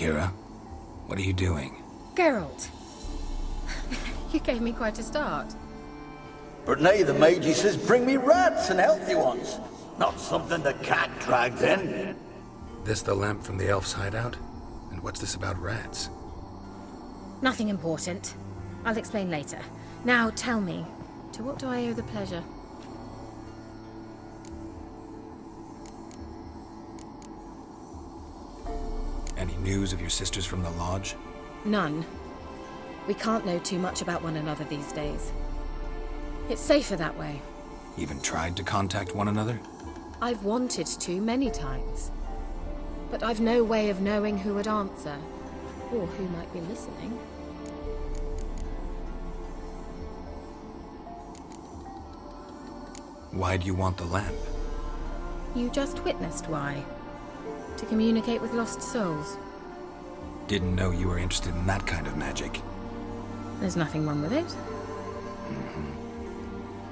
Kira. What are you doing? Geralt. You gave me quite a start. But nay, the mage, he says, bring me rats and healthy ones. Not something the cat dragged in. This the lamp from the elf's hideout? And what's this about rats? Nothing important. I'll explain later. Now tell me, to what do I owe the pleasure? Any news of your sisters from the lodge? None. We can't know too much about one another these days. It's safer that way. Even tried to contact one another? I've wanted to many times. But I've no way of knowing who would answer, or who might be listening. Why do you want the lamp? You just witnessed why. To communicate with lost souls. Didn't know you were interested in that kind of magic. There's nothing wrong with it.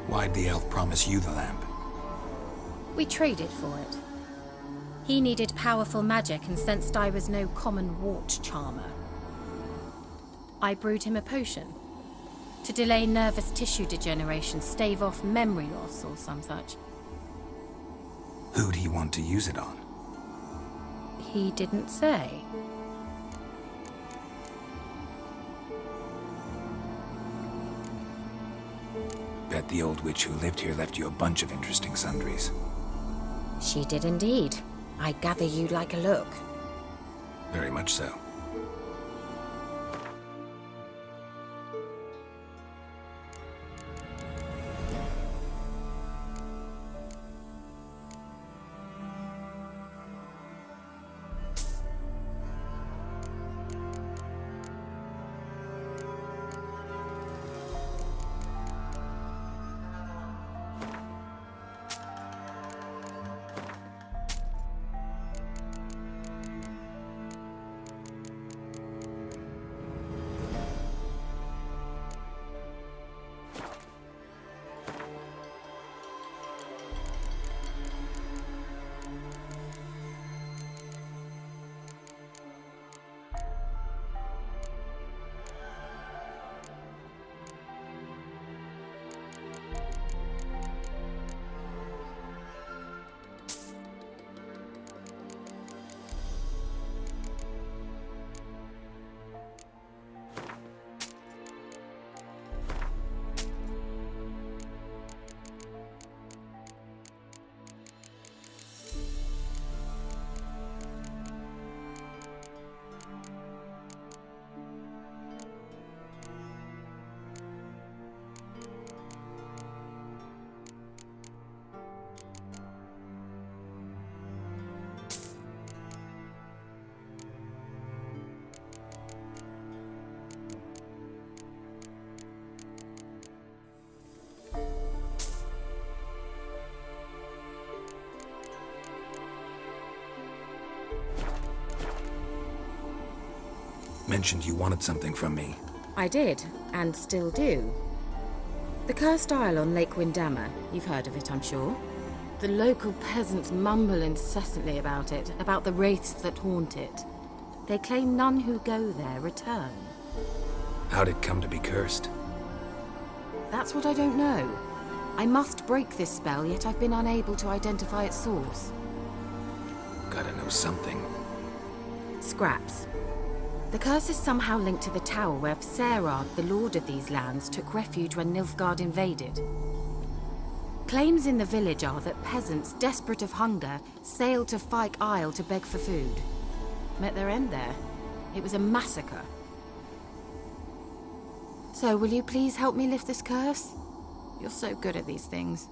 Why'd the elf promise you the lamp? We traded for it. He needed powerful magic and sensed I was no common wart charmer. I brewed him a potion. To delay nervous tissue degeneration, stave off memory loss or some such. Who'd he want to use it on? He didn't say. Bet the old witch who lived here left you a bunch of interesting sundries. She did indeed. I gather you'd like a look. Very much so. Mentioned you wanted something from me. I did, and still do. The cursed isle on Lake Windammer. You've heard of it, I'm sure. The local peasants mumble incessantly about it, about the wraiths that haunt it. They claim none who go there return. How'd it come to be cursed? That's what I don't know. I must break this spell, yet I've been unable to identify its source. Gotta know something. Scraps. The curse is somehow linked to the tower where Serad, the lord of these lands, took refuge when Nilfgaard invaded. Claims in the village are that peasants, desperate of hunger, sailed to Fyke Isle to beg for food. Met their end there. It was a massacre. So, will you please help me lift this curse? You're so good at these things.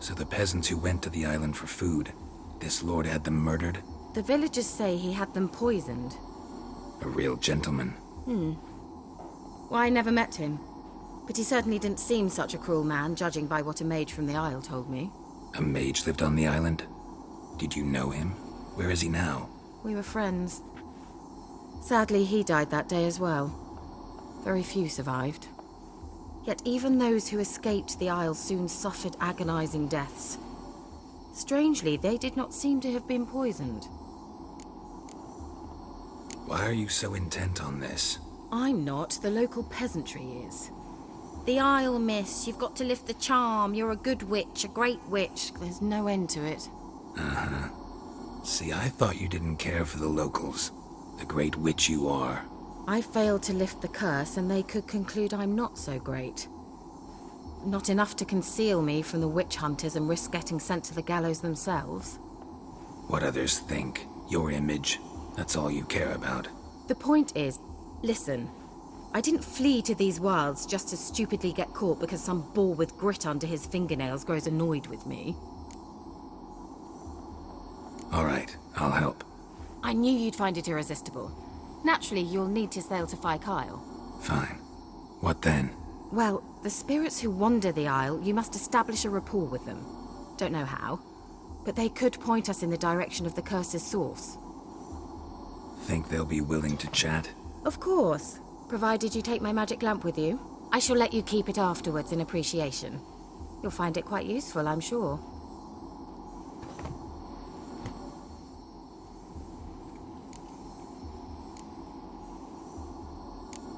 So the peasants who went to the island for food, this lord had them murdered? The villagers say he had them poisoned. A real gentleman. Well, I never met him. But he certainly didn't seem such a cruel man, judging by what a mage from the Isle told me. A mage lived on the island? Did you know him? Where is he now? We were friends. Sadly, he died that day as well. Very few survived. Yet even those who escaped the Isle soon suffered agonizing deaths. Strangely, they did not seem to have been poisoned. Why are you so intent on this? I'm not, the local peasantry is. The Isle, miss, you've got to lift the charm. You're a good witch, a great witch. There's no end to it. Uh-huh. See, I thought you didn't care for the locals. The great witch you are. I failed to lift the curse, and they could conclude I'm not so great. Not enough to conceal me from the witch hunters and risk getting sent to the gallows themselves. What others think, your image, that's all you care about. The point is, listen, I didn't flee to these wilds just to stupidly get caught because some boar with grit under his fingernails grows annoyed with me. All right, I'll help. I knew you'd find it irresistible. Naturally, you'll need to sail to Kyle. Fine. What then? Well, the spirits who wander the Isle, you must establish a rapport with them. Don't know how, but they could point us in the direction of the curse's source. Think they'll be willing to chat? Of course, provided you take my magic lamp with you. I shall let you keep it afterwards in appreciation. You'll find it quite useful, I'm sure.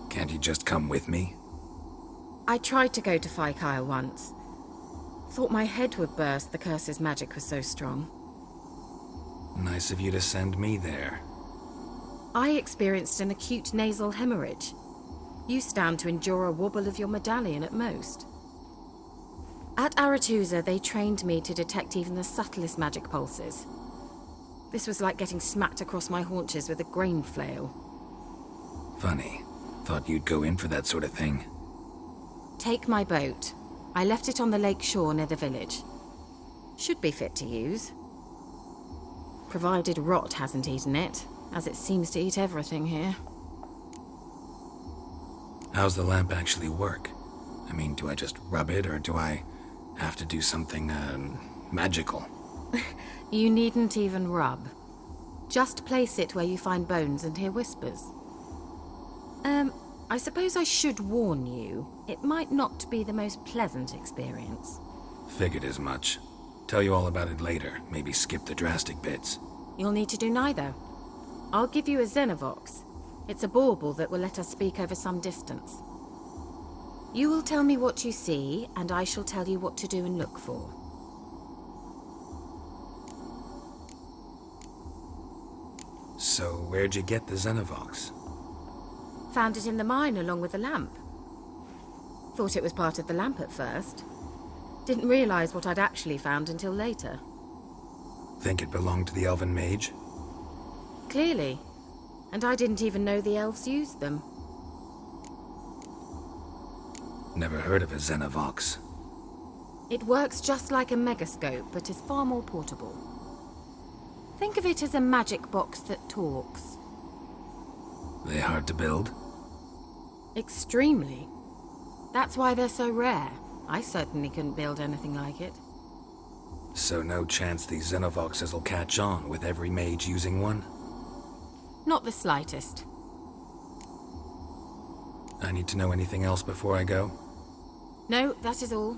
Can't you just come with me? I tried to go to Kyle once. Thought my head would burst, the curse's magic was so strong. Nice of you to send me there. I experienced an acute nasal hemorrhage. You stand to endure a wobble of your medallion at most. At Aretusa, they trained me to detect even the subtlest magic pulses. This was like getting smacked across my haunches with a grain flail. Funny. Thought you'd go in for that sort of thing. Take my boat. I left it on the lake shore near the village. Should be fit to use. Provided rot hasn't eaten it, as it seems to eat everything here. How's the lamp actually work? I mean, do I just rub it, or do I have to do something, magical? You needn't even rub. Just place it where you find bones and hear whispers. I suppose I should warn you, it might not be the most pleasant experience. Figured as much. Tell you all about it later, maybe skip the drastic bits. You'll need to do neither. I'll give you a Xenovox. It's a bauble that will let us speak over some distance. You will tell me what you see, and I shall tell you what to do and look for. So, where'd you get the Xenovox? Found it in the mine along with the lamp. Thought it was part of the lamp at first. Didn't realize what I'd actually found until later. Think it belonged to the elven mage? Clearly. And I didn't even know the elves used them. Never heard of a Xenovox. It works just like a megascope, but is far more portable. Think of it as a magic box that talks. They hard to build? Extremely. That's why they're so rare. I certainly couldn't build anything like it. So no chance these Xenovoxes will catch on with every mage using one? Not the slightest. I need to know anything else before I go? No, that is all.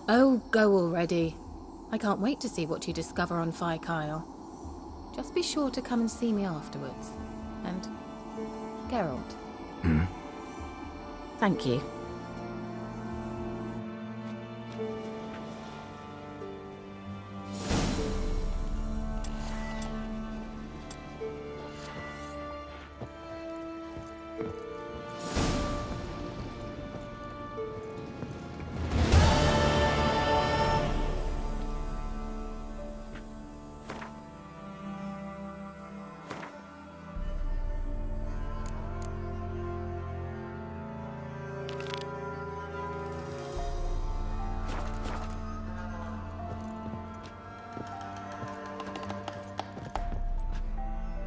Oh, go already. I can't wait to see what you discover on Kyle. Just be sure to come and see me afterwards. And Geralt. Thank you.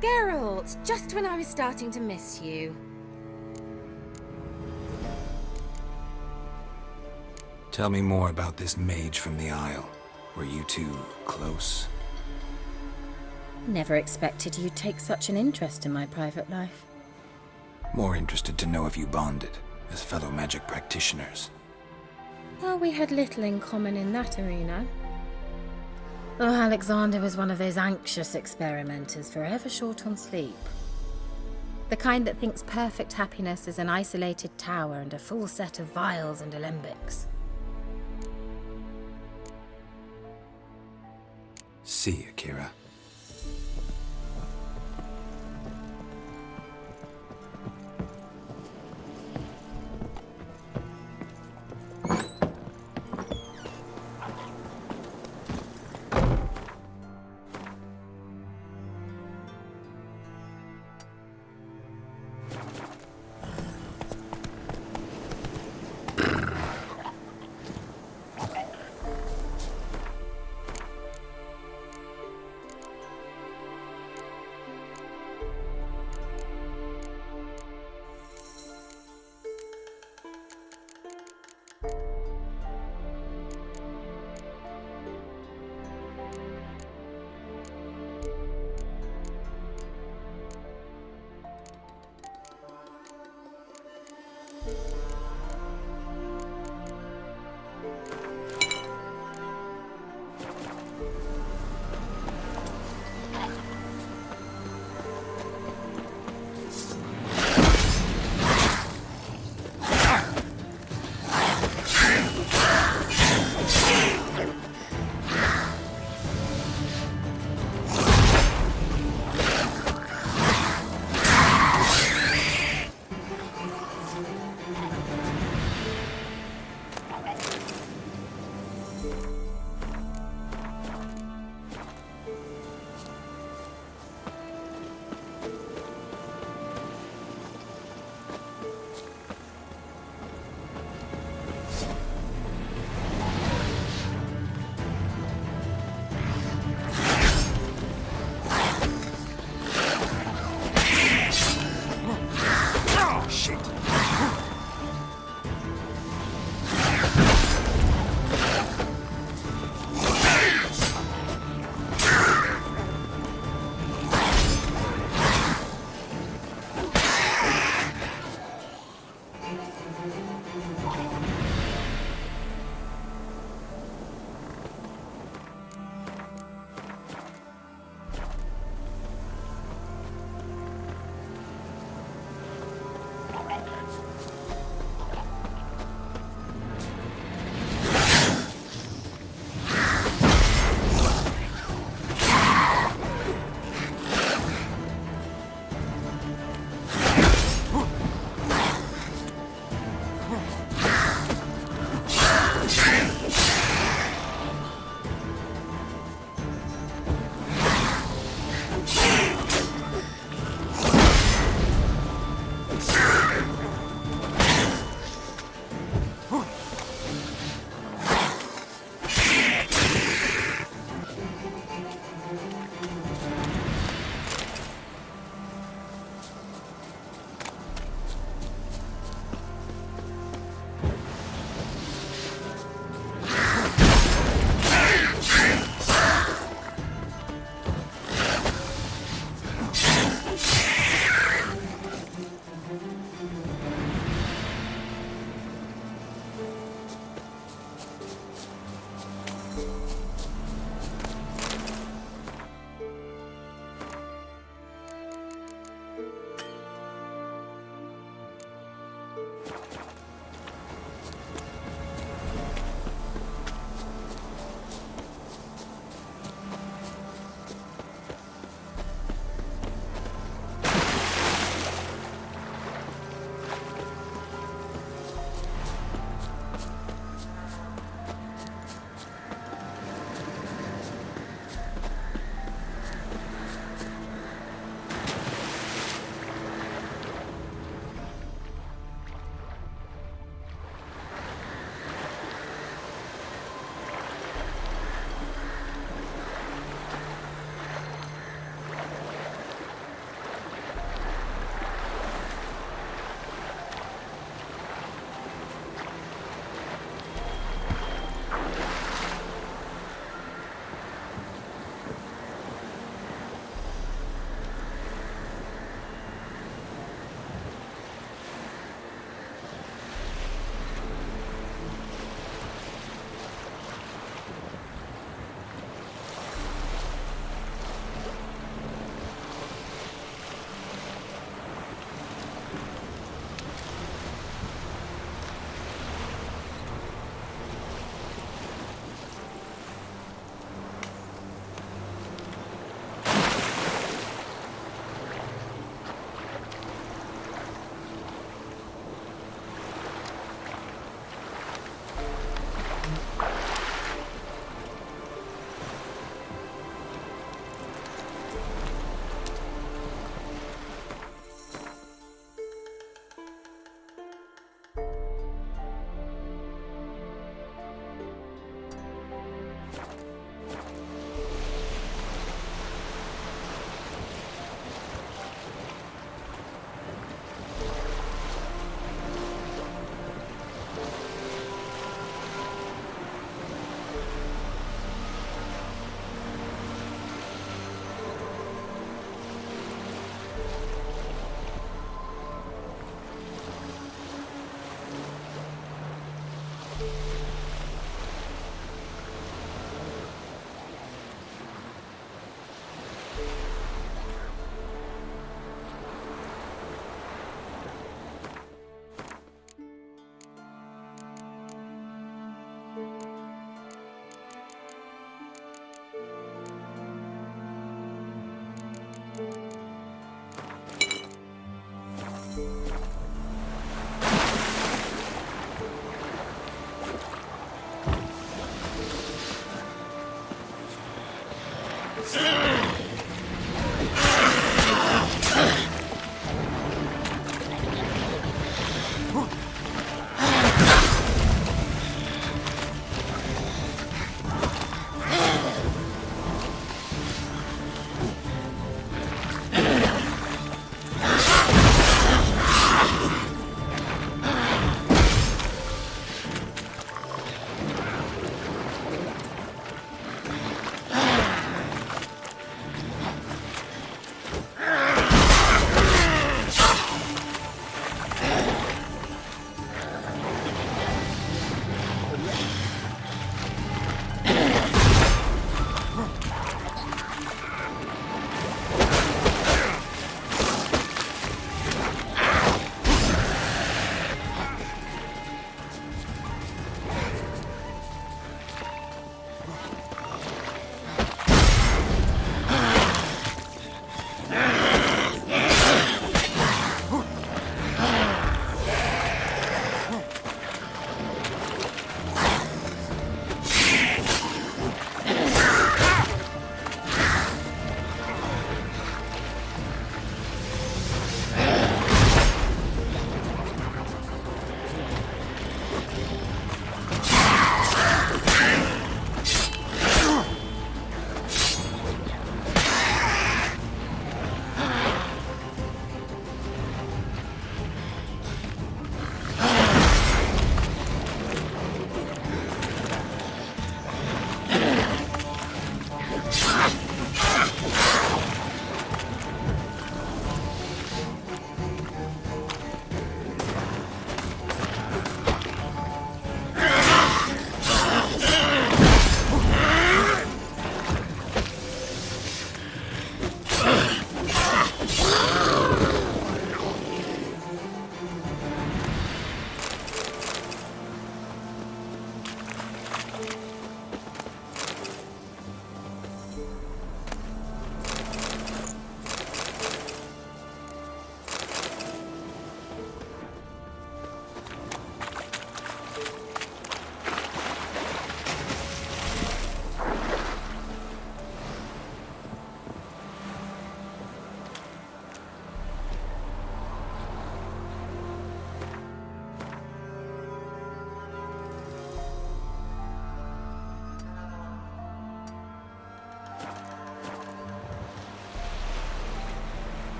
Geralt, just when I was starting to miss you. Tell me more about this mage from the Isle. Were you two close? Never expected you'd take such an interest in my private life. More interested to know if you bonded, as fellow magic practitioners. Well, we had little in common in that arena. Oh, Alexander was one of those anxious experimenters, forever short on sleep. The kind that thinks perfect happiness is an isolated tower and a full set of vials and alembics. See you, Kira.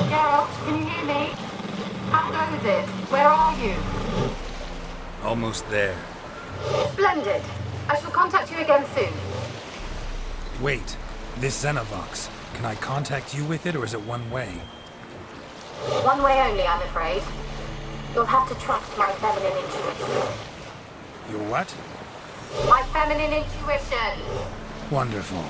Geralt, can you hear me? How goes it? Where are you? Almost there. Splendid. I shall contact you again soon. Wait, this Xenovox. Can I contact you with it, or is it one way? One way only, I'm afraid. You'll have to trust my feminine intuition. Your what? My feminine intuition! Wonderful.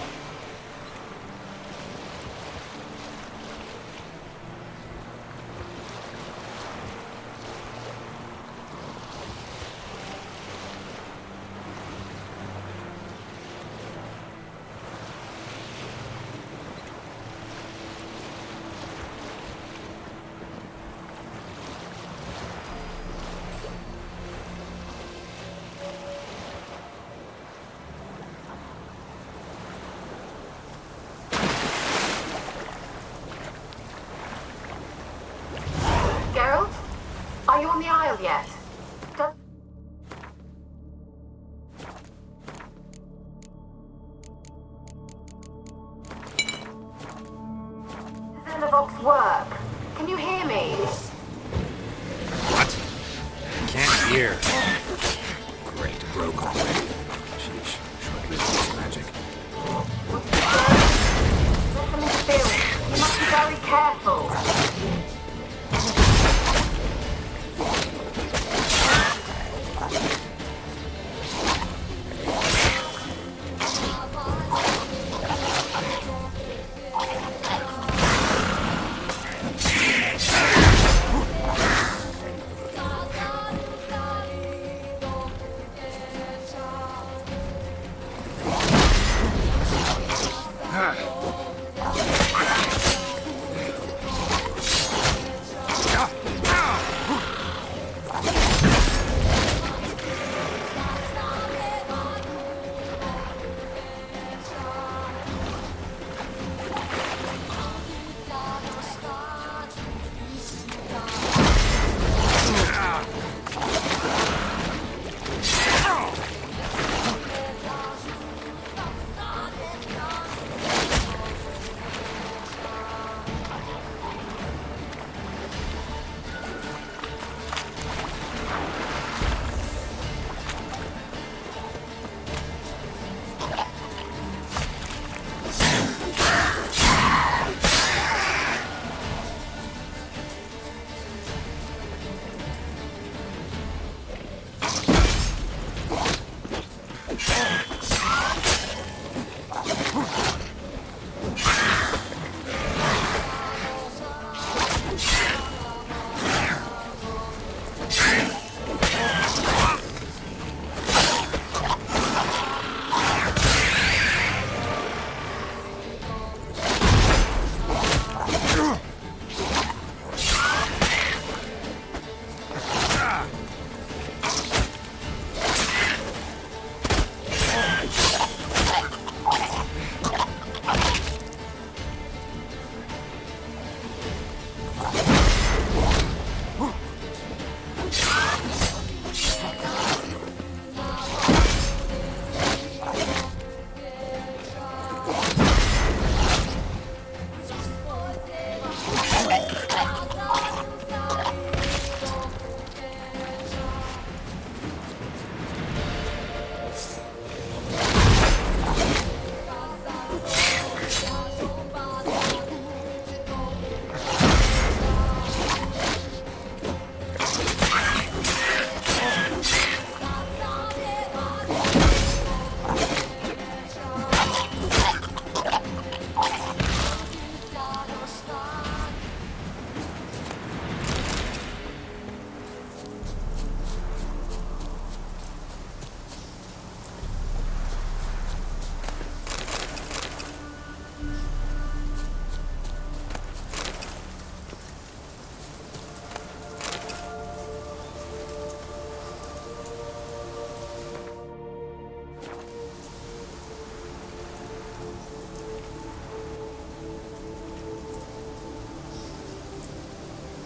Geralt? Are you on the Isle yet? Does... Xenovox work? Can you hear me? What? Can't hear. Great, broke already. Sheesh, short-lived this magic. Let them interfere. You must be very careful.